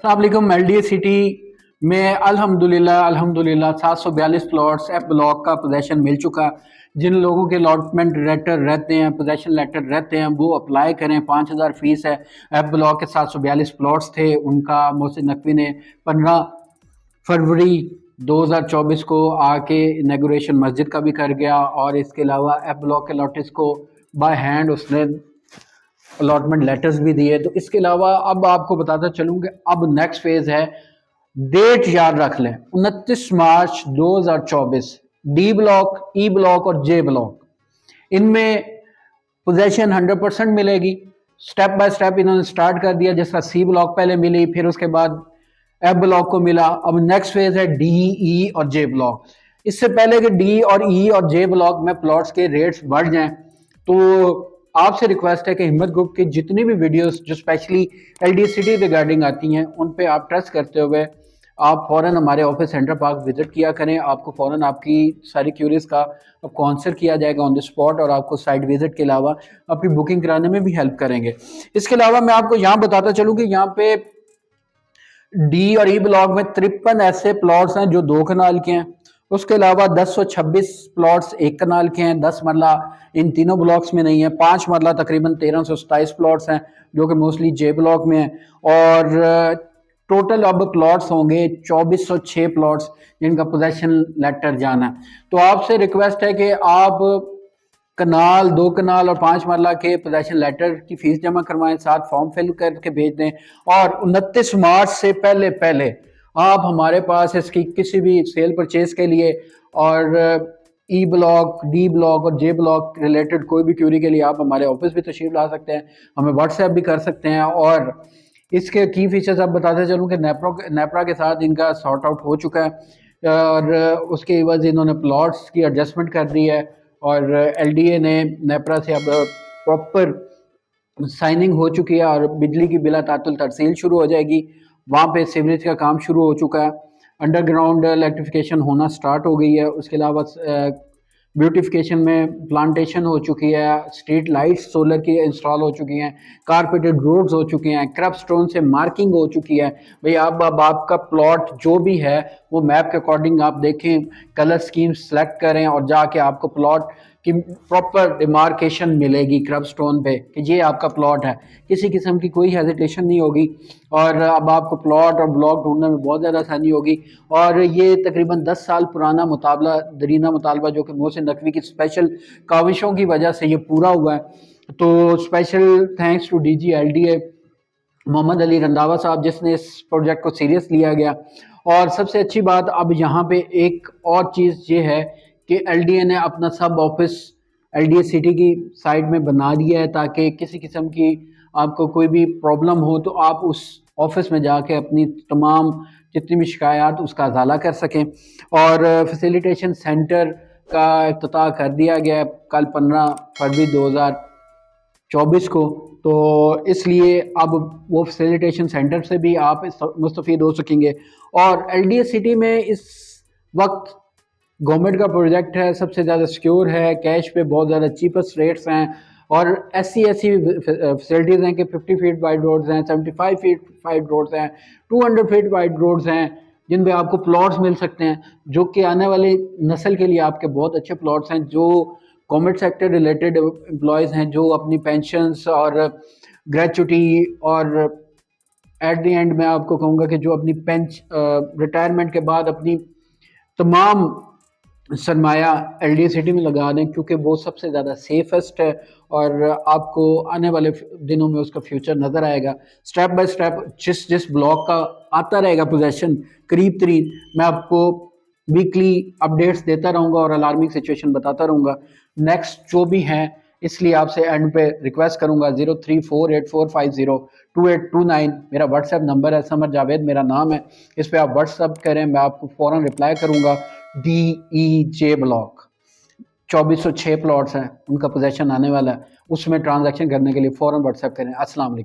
अस्सलाम LDA city में अल्हम्दुलिल्लाह 742 प्लॉट्स एफ ब्लॉक का पोजेशन मिल चुका। जिन लोगों के अलॉटमेंट लेटर रहते हैं, पोजेशन लेटर रहते हैं, वो अप्लाई करें। 5000 फीस है। एफ ब्लॉक के 742 प्लॉट्स थे। उनका मोहसिन नकवी ने 15 फरवरी 2024 को आके इनॉग्रेशन मस्जिद का भी कर गया और इसके अलावा एफ ब्लॉक के लॉटिस को बाय हैंड उसने अलॉटमेंट लेटर्स भी दिए। तो इसके अलावा अब आपको बताता चलूँ कि अब नेक्स्ट फेज है। डेट याद रख लें, 29 मार्च 2024 डी ब्लॉक, ई ब्लॉक और जे ब्लॉक, इनमें पोजेशन 100% मिलेगी। स्टेप बाय स्टेप इन्होंने स्टार्ट कर दिया। जिस तरह सी ब्लॉक पहले मिली, फिर उसके बाद एफ ब्लॉक को मिला। अब नेक्स्ट फेज है डी, ई और जे ब्लॉक। इससे पहले कि डी और ई और जे ब्लॉक में प्लॉट्स के रेट्स बढ़ जाएं, तो आपसे रिक्वेस्ट है कि हिम्मत ग्रुप की जितनी भी वीडियोस जो स्पेशली एलडी सिटी रिगार्डिंग आती हैं, उन पे आप ट्रस्ट करते हुए आप फ़ौरन हमारे ऑफिस सेंटर पार्क विजिट किया करें। आपको फ़ौरन आपकी सारी क्यूरीज का आपको आंसर किया जाएगा ऑन द स्पॉट और आपको साइट विजिट के अलावा आपकी बुकिंग कराने में भी हेल्प करेंगे। इसके अलावा मैं आपको यहाँ बताता चलूँ कि यहाँ पे डी और ई ब्लॉक में 53 ऐसे प्लॉट्स हैं जो 2 कनाल के हैं। उसके अलावा 1026 प्लॉट्स 1 कनाल के हैं। 10 मरला इन तीनों ब्लॉक्स में नहीं है। 5 मरला तकरीबन 1327 प्लॉट्स हैं जो कि मोस्टली जे ब्लॉक में हैं। और टोटल अब प्लॉट्स होंगे 2406 प्लॉट्स जिनका पोजेशन लेटर जाना है। तो आपसे रिक्वेस्ट है कि आप कनाल, 2 कनाल और 5 मरला के पोजेशन लेटर की फीस जमा करवाएं, साथ फॉर्म फिल करके भेज दें। और 29 मार्च से पहले पहले आप हमारे पास इसकी किसी भी सेल परचेज के लिए और ई ब्लॉक, डी ब्लॉक और जे ब्लॉक रिलेटेड कोई भी क्यूरी के लिए आप हमारे ऑफिस भी तशरीफ ला सकते हैं, हमें व्हाट्सएप भी कर सकते हैं। और इसके की फीचर्स आप बताते चलूँ कि नेपरा के साथ इनका सॉर्ट आउट हो चुका है और उसके एवज इन्होंने प्लॉट्स की एडजस्टमेंट कर दी है और एलडीए ने नेपरा से अब प्रॉपर साइनिंग हो चुकी है और बिजली की बिला तातुल तरसील शुरू हो जाएगी। वहाँ पे सीवरेज का काम शुरू हो चुका है। अंडरग्राउंड इलेक्ट्रिफिकेशन होना स्टार्ट हो गई है। उसके अलावा ब्यूटिफिकेशन में प्लांटेशन हो चुकी है। स्ट्रीट लाइट्स सोलर की इंस्टॉल हो चुकी हैं। कारपेटेड रोड्स हो चुके हैं। क्रब स्टोन से मार्किंग हो चुकी है। भाई अब आपका प्लॉट जो भी है वो मैप के अकॉर्डिंग आप देखें, कलर स्कीम सेलेक्ट करें और जाके आपको प्लॉट की प्रॉपर डिमार्केशन मिलेगी क्रब स्टोन पे कि ये आपका प्लॉट है। किसी किस्म की कोई हेजिटेशन नहीं होगी और अब आपको प्लॉट और ब्लॉक ढूंढने में बहुत ज़्यादा आसानी होगी। और ये तकरीबन 10 साल पुराना मुतालबा, दरीना मुतालबा, जो कि मोहसिन नकवी की स्पेशल काविशों की वजह से ये पूरा हुआ है। तो special thanks to DG LDA Mohammad Ali Randhawa sahab, जिसने इस प्रोजेक्ट को सीरियस लिया गया। और सबसे अच्छी बात अब यहाँ पे एक और चीज़ ये है कि एलडीए ने अपना सब ऑफिस एलडीए सिटी की साइड में बना दिया है ताकि किसी किस्म की आपको कोई भी प्रॉब्लम हो तो आप उस ऑफिस में जाके अपनी तमाम जितनी भी शिकायत उसका अजाला कर सकें। और फैसिलिटेशन सेंटर का इफ्तिताह कर दिया गया है कल 15 फरवरी 2024 को। तो इसलिए अब वो फैसिलिटेशन सेंटर से भी आप मुस्तफ़ीद हो सकेंगे। और एलडीए सिटी में इस वक्त गवर्नमेंट का प्रोजेक्ट है, सबसे ज़्यादा सिक्योर है, कैश पे बहुत ज़्यादा चीपेस्ट रेट्स हैं और ऐसी फैसिलिटीज़ हैं कि 50 फीट वाइड रोड्स हैं, 75 फीट वाइड रोड्स हैं, 200 फीट वाइड रोड्स हैं जिन पे आपको प्लॉट्स मिल सकते हैं जो कि आने वाली नस्ल के लिए आपके बहुत अच्छे प्लॉट्स हैं। जो गवर्नमेंट सेक्टर रिलेटेड एम्प्लॉयज़ हैं जो अपनी पेंशन्स और ग्रेचुटी और एट द एंड मैं आपको कहूँगा कि जो अपनी रिटायरमेंट के बाद अपनी तमाम सरमाया एलडीए सिटी में लगा दें, क्योंकि वो सबसे ज़्यादा सेफेस्ट है और आपको आने वाले दिनों में उसका फ्यूचर नज़र आएगा। स्टेप बाय स्टेप जिस जिस ब्लॉक का आता रहेगा पोजेशन करीब तरीन, मैं आपको वीकली अपडेट्स देता रहूँगा और अलार्मिंग सिचुएशन बताता रहूँगा नेक्स्ट जो भी हैं। इसलिए आपसे एंड पे रिक्वेस्ट करूँगा 034845022829 मेरा व्हाट्सएप नंबर है। समर जावेद मेरा नाम है, इस पर आप व्हाट्सएप करें, मैं आपको फ़ौरन रिप्लाई करूँगा। डी, ई, जे ब्लॉक 2406 प्लॉट्स हैं, उनका पोजेशन आने वाला है, उसमें ट्रांजैक्शन करने के लिए फ़ौरन व्हाट्सएप करें। अस्सलाम वालेकुम।